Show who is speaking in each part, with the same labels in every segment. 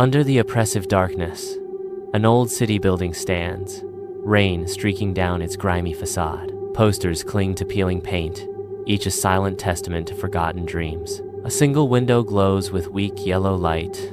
Speaker 1: Under the oppressive darkness, an old city building stands, rain streaking down its grimy facade. Posters cling to peeling paint, each a silent testament to forgotten dreams. A single window glows with weak yellow light,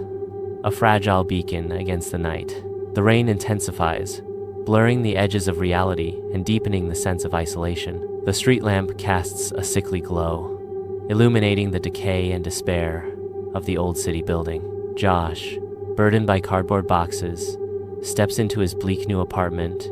Speaker 1: a fragile beacon against the night. The rain intensifies, blurring the edges of reality and deepening the sense of isolation. The street lamp casts a sickly glow, illuminating the decay and despair of the old city building. Josh, burdened by cardboard boxes, steps into his bleak new apartment,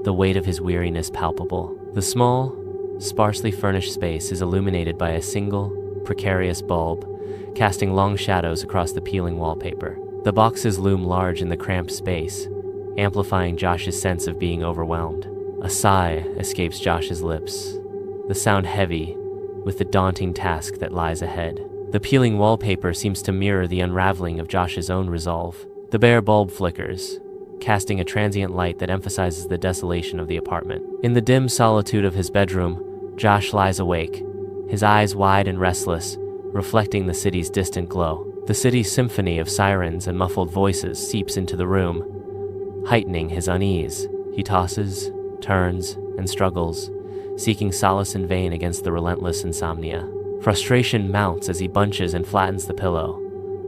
Speaker 1: the weight of his weariness palpable. The small, sparsely furnished space is illuminated by a single, precarious bulb, casting long shadows across the peeling wallpaper. The boxes loom large in the cramped space, amplifying Josh's sense of being overwhelmed. A sigh escapes Josh's lips, the sound heavy with the daunting task that lies ahead. The peeling wallpaper seems to mirror the unraveling of Josh's own resolve. The bare bulb flickers, casting a transient light that emphasizes the desolation of the apartment. In the dim solitude of his bedroom, Josh lies awake, his eyes wide and restless, reflecting the city's distant glow. The city's symphony of sirens and muffled voices seeps into the room, heightening his unease. He tosses, turns, and struggles, seeking solace in vain against the relentless insomnia. Frustration mounts as he bunches and flattens the pillow,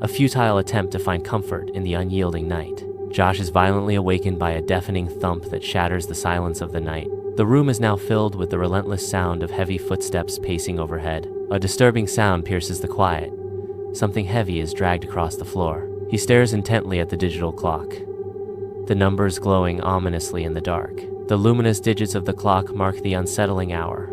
Speaker 1: a futile attempt to find comfort in the unyielding night. Josh is violently awakened by a deafening thump that shatters the silence of the night. The room is now filled with the relentless sound of heavy footsteps pacing overhead. A disturbing sound pierces the quiet. Something heavy is dragged across the floor. He stares intently at the digital clock, the numbers glowing ominously in the dark. The luminous digits of the clock mark the unsettling hour.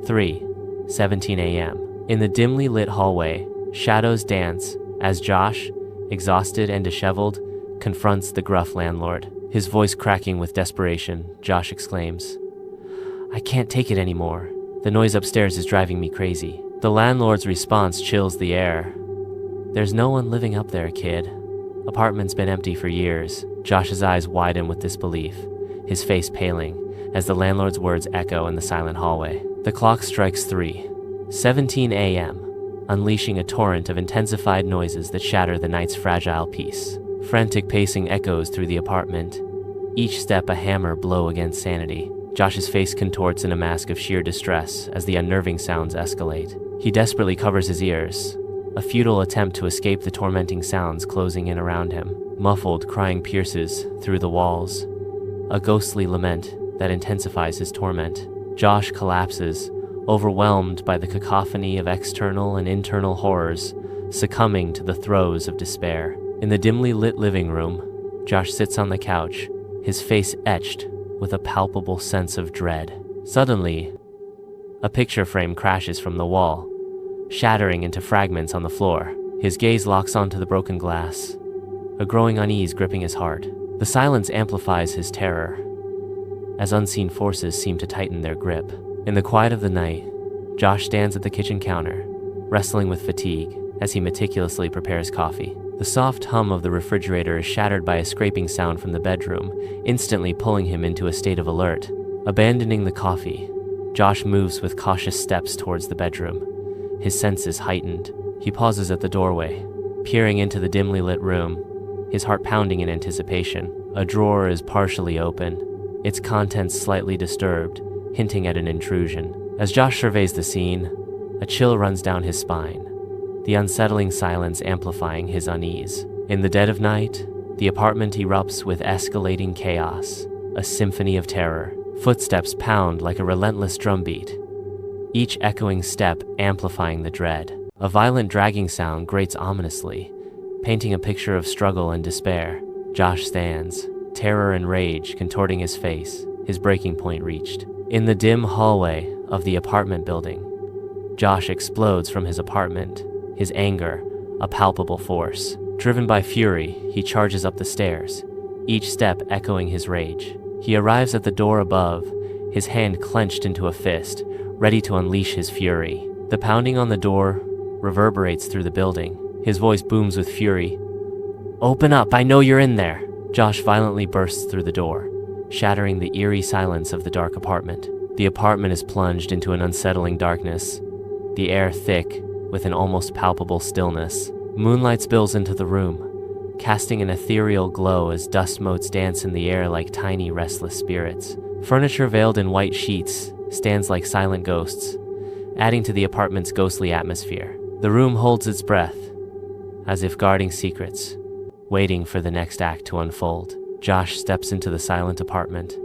Speaker 1: 3:17 a.m. In the dimly lit hallway, shadows dance as Josh, exhausted and disheveled, confronts the gruff landlord. His voice cracking with desperation, Josh exclaims, "I can't take it anymore. The noise upstairs is driving me crazy." The landlord's response chills the air. "There's no one living up there, kid. Apartment's been empty for years." Josh's eyes widen with disbelief, his face paling, as the landlord's words echo in the silent hallway. The clock strikes 3:17 a.m., unleashing a torrent of intensified noises that shatter the night's fragile peace. Frantic pacing echoes through the apartment, each step a hammer blow against sanity. Josh's face contorts in a mask of sheer distress as the unnerving sounds escalate. He desperately covers his ears, a futile attempt to escape the tormenting sounds closing in around him. Muffled crying pierces through the walls, a ghostly lament that intensifies his torment. Josh collapses, overwhelmed by the cacophony of external and internal horrors, succumbing to the throes of despair. In the dimly lit living room, Josh sits on the couch, his face etched with a palpable sense of dread. Suddenly, a picture frame crashes from the wall, shattering into fragments on the floor. His gaze locks onto the broken glass, a growing unease gripping his heart. The silence amplifies his terror, as unseen forces seem to tighten their grip. In the quiet of the night, Josh stands at the kitchen counter, wrestling with fatigue as he meticulously prepares coffee. The soft hum of the refrigerator is shattered by a scraping sound from the bedroom, instantly pulling him into a state of alert. Abandoning the coffee, Josh moves with cautious steps towards the bedroom, his senses heightened. He pauses at the doorway, peering into the dimly lit room, his heart pounding in anticipation. A drawer is partially open, its contents slightly disturbed, hinting at an intrusion. As Josh surveys the scene, a chill runs down his spine, the unsettling silence amplifying his unease. In the dead of night, the apartment erupts with escalating chaos, a symphony of terror. Footsteps pound like a relentless drumbeat, each echoing step amplifying the dread. A violent dragging sound grates ominously, painting a picture of struggle and despair. Josh stands, terror and rage contorting his face, his breaking point reached. In the dim hallway of the apartment building, Josh explodes from his apartment, his anger a palpable force. Driven by fury, he charges up the stairs, each step echoing his rage. He arrives at the door above, his hand clenched into a fist, ready to unleash his fury. The pounding on the door reverberates through the building. His voice booms with fury. "Open up, I know you're in there!" Josh violently bursts through the door, shattering the eerie silence of the dark apartment. The apartment is plunged into an unsettling darkness, the air thick with an almost palpable stillness. Moonlight spills into the room, casting an ethereal glow as dust motes dance in the air like tiny, restless spirits. Furniture veiled in white sheets stands like silent ghosts, adding to the apartment's ghostly atmosphere. The room holds its breath, as if guarding secrets, waiting for the next act to unfold. Josh steps into the silent apartment,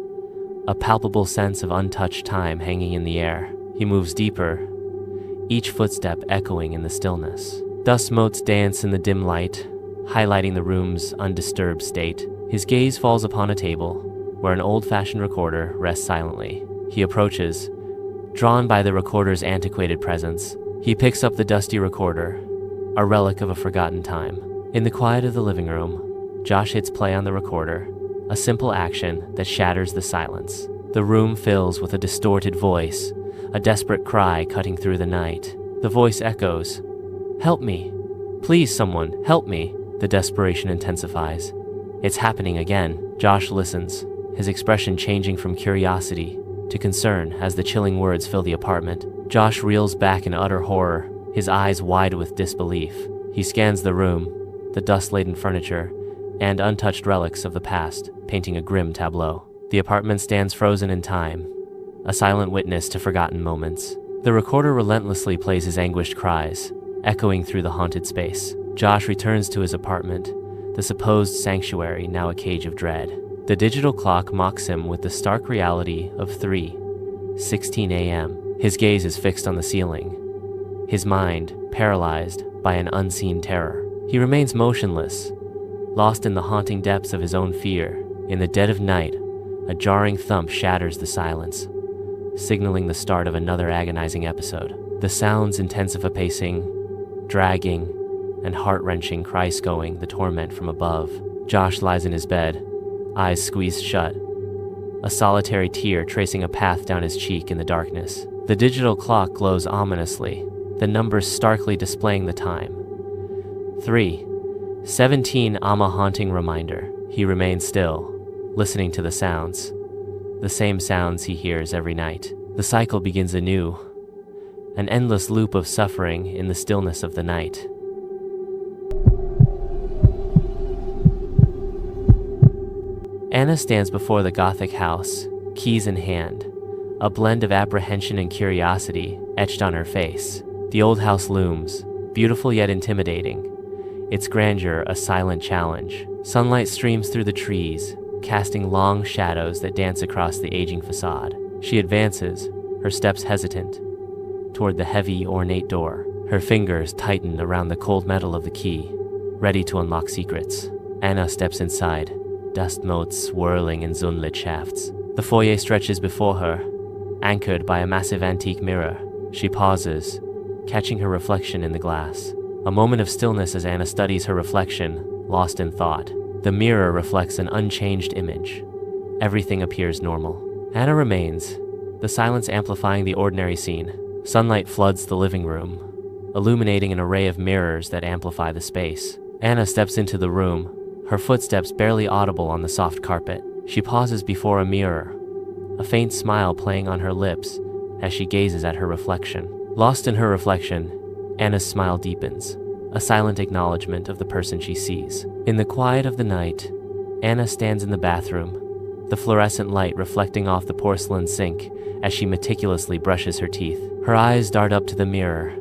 Speaker 1: a palpable sense of untouched time hanging in the air. He moves deeper, each footstep echoing in the stillness. Dust motes dance in the dim light, highlighting the room's undisturbed state. His gaze falls upon a table where an old-fashioned recorder rests silently. He approaches, drawn by the recorder's antiquated presence. He picks up the dusty recorder, a relic of a forgotten time. In the quiet of the living room, Josh hits play on the recorder, a simple action that shatters the silence. The room fills with a distorted voice, a desperate cry cutting through the night. The voice echoes, "Help me! Please, someone, help me!" The desperation intensifies. It's happening again. Josh listens, his expression changing from curiosity to concern as the chilling words fill the apartment. Josh reels back in utter horror, his eyes wide with disbelief. He scans the room, the dust-laden furniture, and untouched relics of the past, painting a grim tableau. The apartment stands frozen in time, a silent witness to forgotten moments. The recorder relentlessly plays his anguished cries, echoing through the haunted space. Josh returns to his apartment, the supposed sanctuary now a cage of dread. The digital clock mocks him with the stark reality of 3:16 a.m. His gaze is fixed on the ceiling, his mind paralyzed by an unseen terror. He remains motionless, lost in the haunting depths of his own fear. In the dead of night, a jarring thump shatters the silence, signaling the start of another agonizing episode. The sounds intensify, pacing, dragging, and heart-wrenching Christ-going the torment from above. Josh lies in his bed, eyes squeezed shut, a solitary tear tracing a path down his cheek in the darkness. The digital clock glows ominously, the numbers starkly displaying the time. 3:17, a haunting reminder. He remains still, listening to the sounds, the same sounds he hears every night. The cycle begins anew, an endless loop of suffering in the stillness of the night. Anna stands before the Gothic house, keys in hand, a blend of apprehension and curiosity etched on her face. The old house looms, beautiful yet intimidating, its grandeur a silent challenge. Sunlight streams through the trees, casting long shadows that dance across the aging facade. She advances, her steps hesitant, toward the heavy, ornate door. Her fingers tighten around the cold metal of the key, ready to unlock secrets. Anna steps inside, dust motes swirling in sunlit shafts. The foyer stretches before her, anchored by a massive antique mirror. She pauses, catching her reflection in the glass. A moment of stillness as Anna studies her reflection, lost in thought. The mirror reflects an unchanged image. Everything appears normal. Anna remains, the silence amplifying the ordinary scene. Sunlight floods the living room, illuminating an array of mirrors that amplify the space. Anna steps into the room, her footsteps barely audible on the soft carpet. She pauses before a mirror, a faint smile playing on her lips as she gazes at her reflection. Lost in her reflection, Anna's smile deepens, a silent acknowledgement of the person she sees. In the quiet of the night, Anna stands in the bathroom, the fluorescent light reflecting off the porcelain sink as she meticulously brushes her teeth. Her eyes dart up to the mirror,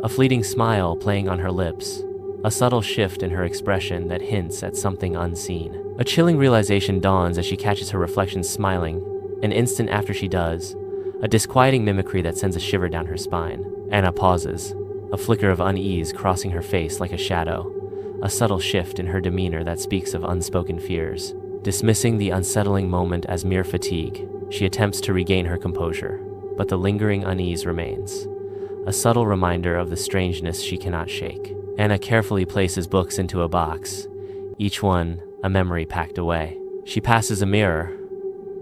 Speaker 1: a fleeting smile playing on her lips, a subtle shift in her expression that hints at something unseen. A chilling realization dawns as she catches her reflection smiling. An instant after she does, a disquieting mimicry that sends a shiver down her spine. Anna pauses, a flicker of unease crossing her face like a shadow, a subtle shift in her demeanor that speaks of unspoken fears. Dismissing the unsettling moment as mere fatigue, she attempts to regain her composure, but the lingering unease remains, a subtle reminder of the strangeness she cannot shake. Anna carefully places books into a box, each one a memory packed away. She passes a mirror,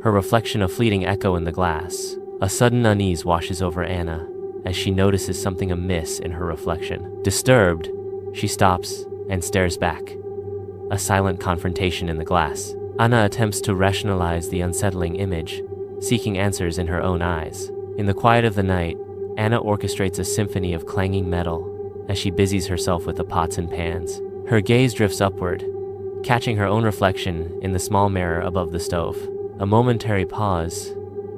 Speaker 1: her reflection a fleeting echo in the glass. A sudden unease washes over Anna as she notices something amiss in her reflection. Disturbed, she stops and stares back, a silent confrontation in the glass. Anna attempts to rationalize the unsettling image, seeking answers in her own eyes. In the quiet of the night, Anna orchestrates a symphony of clanging metal as she busies herself with the pots and pans. Her gaze drifts upward, catching her own reflection in the small mirror above the stove. A momentary pause,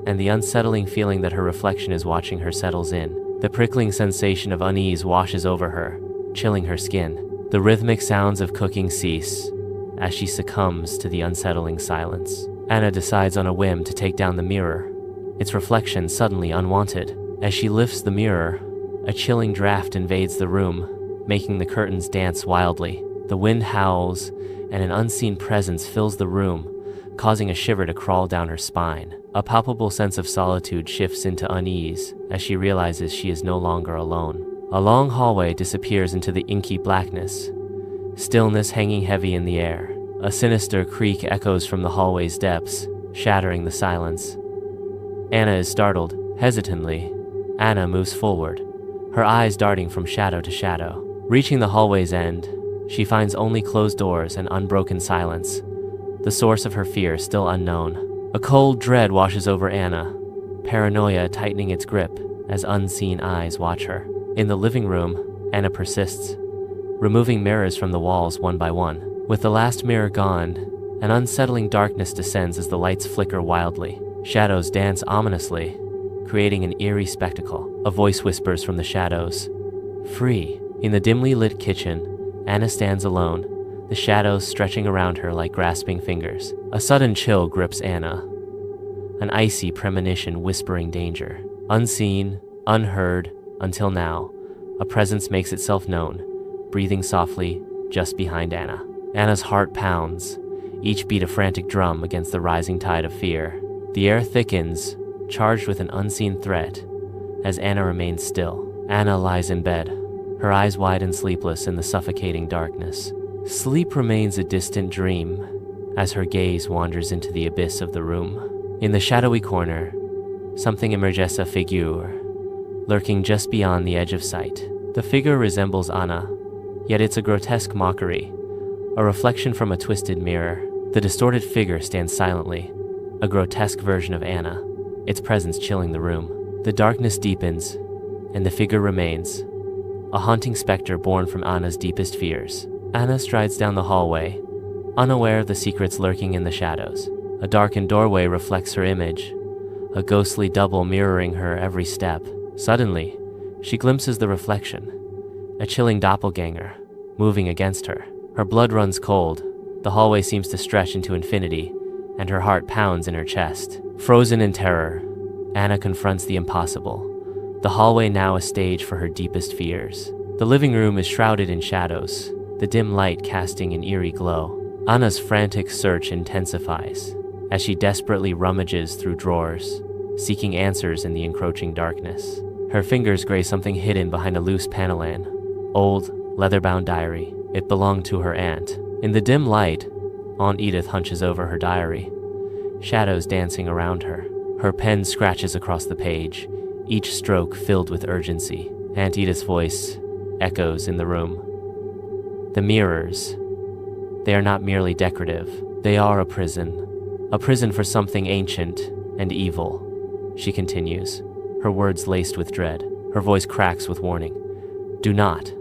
Speaker 1: and the unsettling feeling that her reflection is watching her settles in. The prickling sensation of unease washes over her, chilling her skin. The rhythmic sounds of cooking cease as she succumbs to the unsettling silence. Anna decides on a whim to take down the mirror, its reflection suddenly unwanted. As she lifts the mirror, a chilling draft invades the room, making the curtains dance wildly. The wind howls, and an unseen presence fills the room, causing a shiver to crawl down her spine. A palpable sense of solitude shifts into unease as she realizes she is no longer alone. A long hallway disappears into the inky blackness, stillness hanging heavy in the air. A sinister creak echoes from the hallway's depths, shattering the silence. Anna is startled. Hesitantly, Anna moves forward, her eyes darting from shadow to shadow. Reaching the hallway's end, she finds only closed doors and unbroken silence, the source of her fear still unknown. A cold dread washes over Anna, paranoia tightening its grip as unseen eyes watch her. In the living room, Anna persists, removing mirrors from the walls one by one. With the last mirror gone, an unsettling darkness descends as the lights flicker wildly. Shadows dance ominously, creating an eerie spectacle. A voice whispers from the shadows, "Free." In the dimly lit kitchen, Anna stands alone, the shadows stretching around her like grasping fingers. A sudden chill grips Anna, an icy premonition whispering danger. Unseen, unheard, until now, a presence makes itself known, breathing softly just behind Anna. Anna's heart pounds, each beat a frantic drum against the rising tide of fear. The air thickens, charged with an unseen threat, as Anna remains still. Anna lies in bed, her eyes wide and sleepless in the suffocating darkness. Sleep remains a distant dream as her gaze wanders into the abyss of the room. In the shadowy corner, something emerges, a figure, lurking just beyond the edge of sight. The figure resembles Anna, yet it's a grotesque mockery, a reflection from a twisted mirror. The distorted figure stands silently, a grotesque version of Anna, its presence chilling the room. The darkness deepens, and the figure remains, a haunting specter born from Anna's deepest fears. Anna strides down the hallway, unaware of the secrets lurking in the shadows. A darkened doorway reflects her image, a ghostly double mirroring her every step. Suddenly, she glimpses the reflection, a chilling doppelganger, moving against her. Her blood runs cold, the hallway seems to stretch into infinity, and her heart pounds in her chest. Frozen in terror, Anna confronts the impossible, the hallway now a stage for her deepest fears. The living room is shrouded in shadows, the dim light casting an eerie glow. Anna's frantic search intensifies as she desperately rummages through drawers, seeking answers in the encroaching darkness. Her fingers graze something hidden behind a loose paneling, old, leather-bound diary. It belonged to her aunt. In the dim light, Aunt Edith hunches over her diary, shadows dancing around her. Her pen scratches across the page, each stroke filled with urgency. Aunt Edith's voice echoes in the room. The mirrors, they are not merely decorative. They are a prison for something ancient and evil, she continues, her words laced with dread. Her voice cracks with warning. Do not,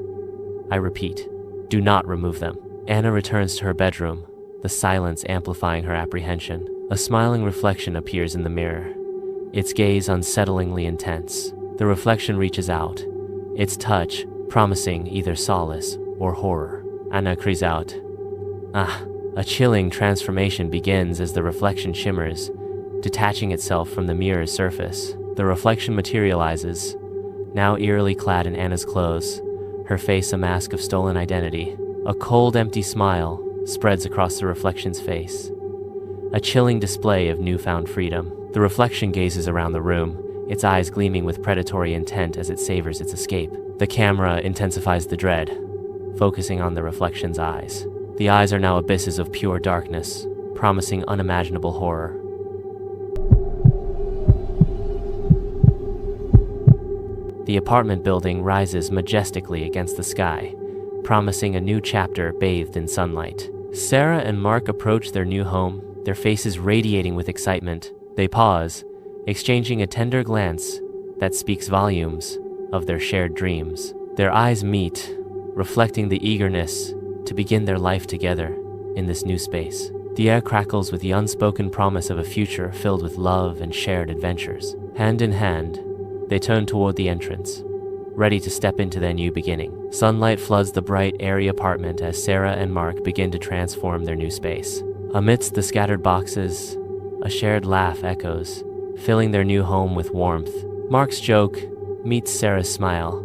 Speaker 1: I repeat, do not remove them. Anna returns to her bedroom, the silence amplifying her apprehension. A smiling reflection appears in the mirror, its gaze unsettlingly intense. The reflection reaches out, its touch promising either solace or horror. Anna cries out, "Ah!" A chilling transformation begins as the reflection shimmers, detaching itself from the mirror's surface. The reflection materializes, now eerily clad in Anna's clothes, her face a mask of stolen identity. A cold, empty smile spreads across the reflection's face, a chilling display of newfound freedom. The reflection gazes around the room, its eyes gleaming with predatory intent as it savors its escape. The camera intensifies the dread, focusing on the reflection's eyes. The eyes are now abysses of pure darkness, promising unimaginable horror. The apartment building rises majestically against the sky, promising a new chapter bathed in sunlight. Sarah and Mark approach their new home, their faces radiating with excitement. They pause, exchanging a tender glance that speaks volumes of their shared dreams. Their eyes meet, reflecting the eagerness to begin their life together. in this new space. The air crackles with the unspoken promise of a future filled with love and shared adventures. Hand in hand, they turn toward the entrance, ready to step into their new beginning. Sunlight floods the bright, airy apartment as Sarah and Mark begin to transform their new space. Amidst the scattered boxes, a shared laugh echoes, filling their new home with warmth. Mark's joke meets Sarah's smile,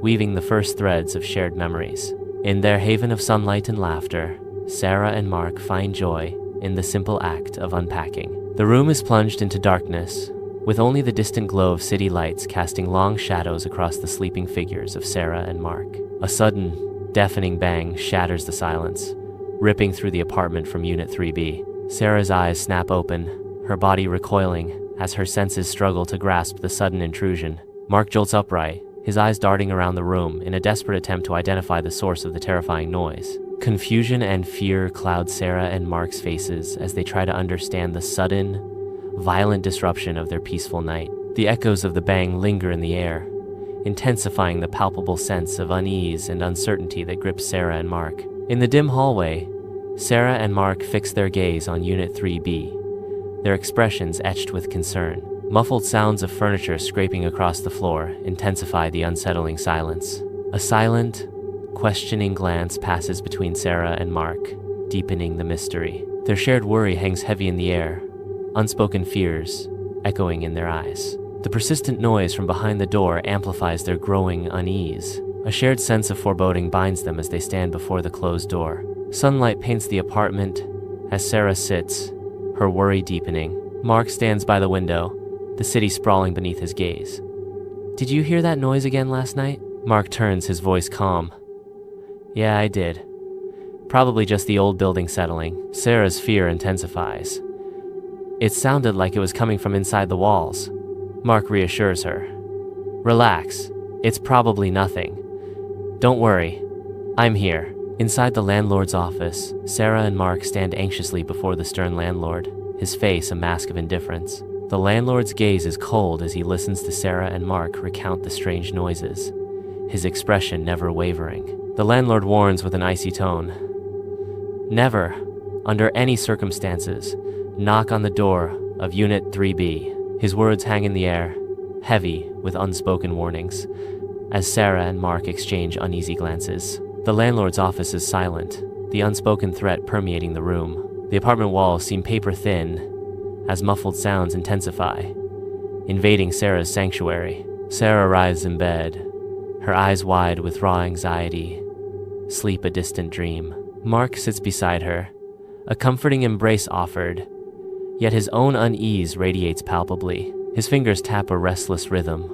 Speaker 1: weaving the first threads of shared memories. In their haven of sunlight and laughter, Sarah and Mark find joy in the simple act of unpacking. The room is plunged into darkness, with only the distant glow of city lights casting long shadows across the sleeping figures of Sarah and Mark. A sudden, deafening bang shatters the silence, ripping through the apartment from Unit 3B. Sarah's eyes snap open, her body recoiling as her senses struggle to grasp the sudden intrusion. Mark jolts upright, his eyes darting around the room in a desperate attempt to identify the source of the terrifying noise. Confusion and fear cloud Sarah and Mark's faces as they try to understand the sudden, violent disruption of their peaceful night. The echoes of the bang linger in the air, intensifying the palpable sense of unease and uncertainty that grips Sarah and Mark. In the dim hallway, Sarah and Mark fix their gaze on Unit 3B, their expressions etched with concern. Muffled sounds of furniture scraping across the floor intensify the unsettling silence. A silent, questioning glance passes between Sarah and Mark, deepening the mystery. Their shared worry hangs heavy in the air, unspoken fears echoing in their eyes. The persistent noise from behind the door amplifies their growing unease. A shared sense of foreboding binds them as they stand before the closed door. Sunlight paints the apartment as Sarah sits, her worry deepening. Mark stands by the window, the city sprawling beneath his gaze. "Did you hear that noise again last night?" Mark turns, his voice calm. "Yeah, I did. Probably just the old building settling." Sarah's fear intensifies. "It sounded like it was coming from inside the walls." Mark reassures her. "Relax, it's probably nothing. Don't worry, I'm here." Inside the landlord's office, Sarah and Mark stand anxiously before the stern landlord, his face a mask of indifference. The landlord's gaze is cold as he listens to Sarah and Mark recount the strange noises, his expression never wavering. The landlord warns with an icy tone, "Never, under any circumstances, knock on the door of Unit 3B. His words hang in the air, heavy with unspoken warnings, as Sarah and Mark exchange uneasy glances. The landlord's office is silent, the unspoken threat permeating the room. The apartment walls seem paper-thin as muffled sounds intensify, invading Sarah's sanctuary. Sarah writhes in bed, her eyes wide with raw anxiety, sleep a distant dream. Mark sits beside her, a comforting embrace offered, yet his own unease radiates palpably. His fingers tap a restless rhythm,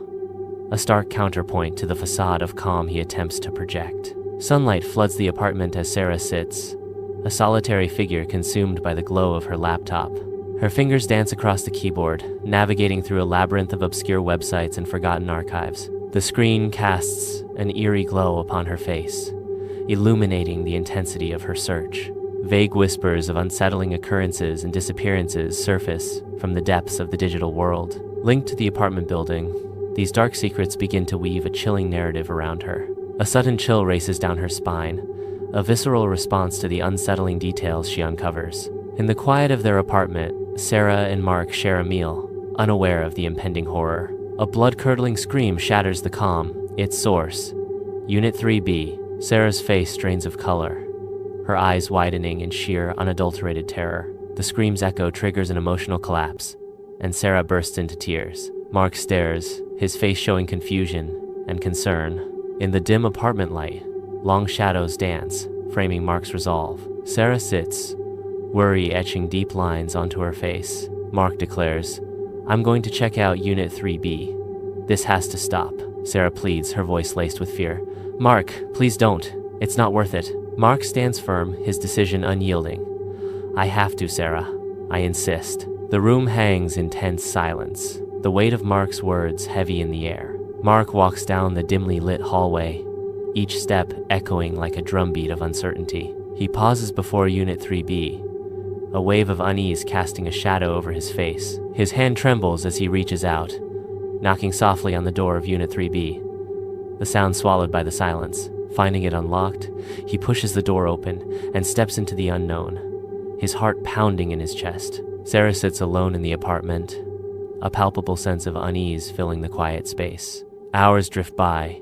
Speaker 1: a stark counterpoint to the facade of calm he attempts to project. Sunlight floods the apartment as Sarah sits, a solitary figure consumed by the glow of her laptop. Her fingers dance across the keyboard, navigating through a labyrinth of obscure websites and forgotten archives. The screen casts an eerie glow upon her face, illuminating the intensity of her search. Vague whispers of unsettling occurrences and disappearances surface from the depths of the digital world. Linked to the apartment building, these dark secrets begin to weave a chilling narrative around her. A sudden chill races down her spine, a visceral response to the unsettling details she uncovers. In the quiet of their apartment, Sarah and Mark share a meal, unaware of the impending horror. A blood-curdling scream shatters the calm, its source. Unit 3B, Sarah's face strains of color, her eyes widening in sheer, unadulterated terror. The scream's echo triggers an emotional collapse, and Sarah bursts into tears. Mark stares, his face showing confusion and concern. In the dim apartment light, long shadows dance, framing Mark's resolve. Sarah sits, worry etching deep lines onto her face. Mark declares, "I'm going to check out Unit 3B. This has to stop." Sarah pleads, her voice laced with fear. "Mark, please don't. It's not worth it." Mark stands firm, his decision unyielding. "I have to, Sarah. I insist." The room hangs in tense silence, the weight of Mark's words heavy in the air. Mark walks down the dimly lit hallway, each step echoing like a drumbeat of uncertainty. He pauses before Unit 3B, a wave of unease casting a shadow over his face. His hand trembles as he reaches out, knocking softly on the door of Unit 3B, the sound swallowed by the silence. Finding it unlocked, he pushes the door open and steps into the unknown, his heart pounding in his chest. Sarah sits alone in the apartment, a palpable sense of unease filling the quiet space. Hours drift by,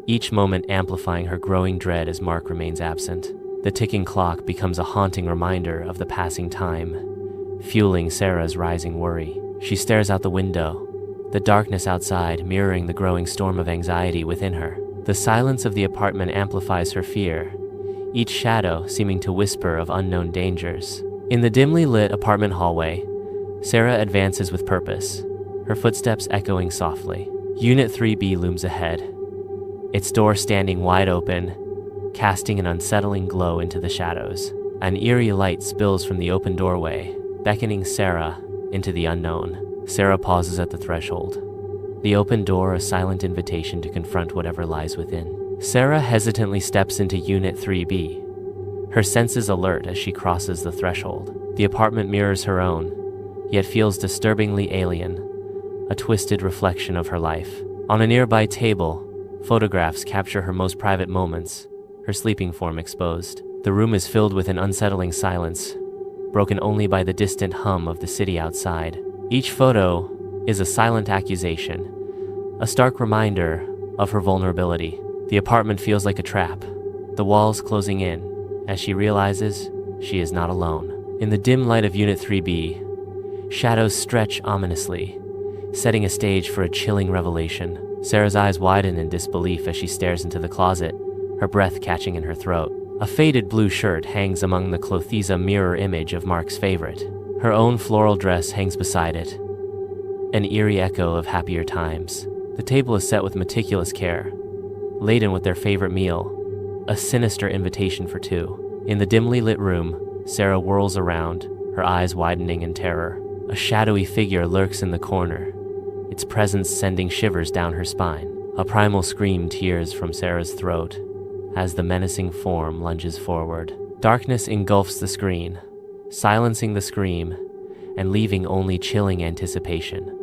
Speaker 1: each moment amplifying her growing dread as Mark remains absent. The ticking clock becomes a haunting reminder of the passing time, fueling Sarah's rising worry. She stares out the window, the darkness outside mirroring the growing storm of anxiety within her. The silence of the apartment amplifies her fear, each shadow seeming to whisper of unknown dangers. In the dimly lit apartment hallway, Sarah advances with purpose, her footsteps echoing softly. Unit 3B looms ahead, its door standing wide open, casting an unsettling glow into the shadows. An eerie light spills from the open doorway, beckoning Sarah into the unknown. Sarah pauses at the threshold, the open door a silent invitation to confront whatever lies within. Sarah hesitantly steps into Unit 3B, her senses alert as she crosses the threshold. The apartment mirrors her own, yet feels disturbingly alien, a twisted reflection of her life. On a nearby table, photographs capture her most private moments, her sleeping form exposed. The room is filled with an unsettling silence, broken only by the distant hum of the city outside. Each photo is a silent accusation, a stark reminder of her vulnerability. The apartment feels like a trap, the walls closing in, as she realizes she is not alone. In the dim light of Unit 3B, shadows stretch ominously, setting a stage for a chilling revelation. Sarah's eyes widen in disbelief as she stares into the closet, her breath catching in her throat. A faded blue shirt hangs among the clothes, a mirror image of Mark's favorite. Her own floral dress hangs beside it, an eerie echo of happier times. The table is set with meticulous care, laden with their favorite meal, a sinister invitation for two. In the dimly lit room, Sarah whirls around, her eyes widening in terror. A shadowy figure lurks in the corner, its presence sending shivers down her spine. A primal scream tears from Sarah's throat as the menacing form lunges forward. Darkness engulfs the screen, silencing the scream and leaving only chilling anticipation.